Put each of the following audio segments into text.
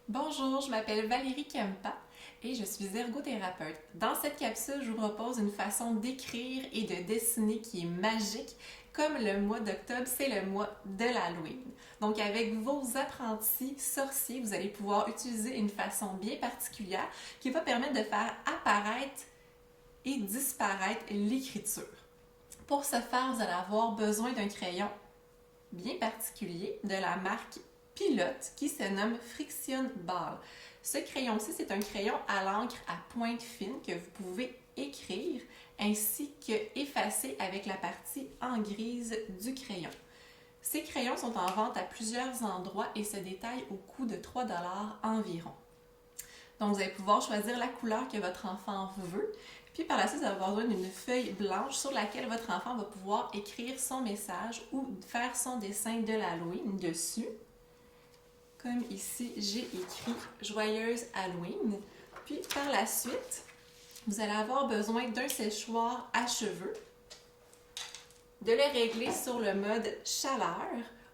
Bonjour, je m'appelle Valérie Kempa et je suis ergothérapeute. Dans cette capsule, je vous propose une façon d'écrire et de dessiner qui est magique, comme le mois d'octobre, c'est le mois de l'Halloween. Donc avec vos apprentis sorciers, vous allez pouvoir utiliser une façon bien particulière qui va permettre de faire apparaître et disparaître l'écriture. Pour ce faire, vous allez avoir besoin d'un crayon bien particulier de la marque Pilote qui se nomme Friction Ball. Ce crayon-ci, c'est un crayon à l'encre à pointe fine que vous pouvez écrire ainsi que effacer avec la partie en grise du crayon. Ces crayons sont en vente à plusieurs endroits et se détaillent au coût de 3 environ. Donc, vous allez pouvoir choisir la couleur que votre enfant veut. Puis par la suite, vous allez avoir besoin d'une feuille blanche sur laquelle votre enfant va pouvoir écrire son message ou faire son dessin de l'Halloween dessus. Comme ici, j'ai écrit Joyeuse Halloween. Puis par la suite, vous allez avoir besoin d'un séchoir à cheveux, de le régler sur le mode chaleur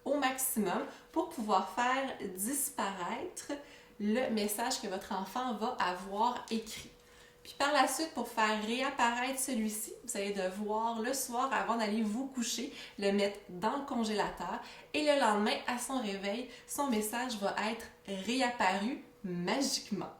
au maximum pour pouvoir faire disparaître le message que votre enfant va avoir écrit. Puis par la suite, pour faire réapparaître celui-ci, vous allez devoir le soir, avant d'aller vous coucher, le mettre dans le congélateur et le lendemain, à son réveil, son message va être réapparu magiquement.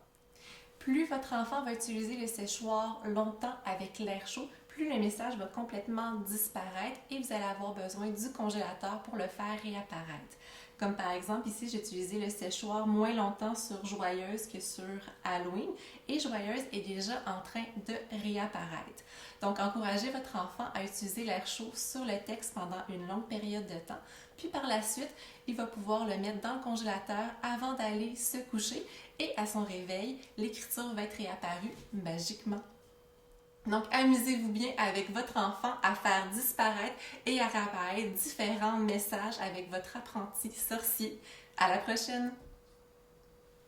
Plus votre enfant va utiliser le séchoir longtemps avec l'air chaud, plus le message va complètement disparaître et vous allez avoir besoin du congélateur pour le faire réapparaître. Comme par exemple, ici, j'ai utilisé le séchoir moins longtemps sur Joyeuse que sur Halloween et Joyeuse est déjà en train de réapparaître. Donc, encouragez votre enfant à utiliser l'air chaud sur le texte pendant une longue période de temps. Puis par la suite, il va pouvoir le mettre dans le congélateur avant d'aller se coucher et à son réveil, l'écriture va être réapparue magiquement. Donc, amusez-vous bien avec votre enfant à faire disparaître et à réapparaître différents messages avec votre apprenti sorcier. À la prochaine!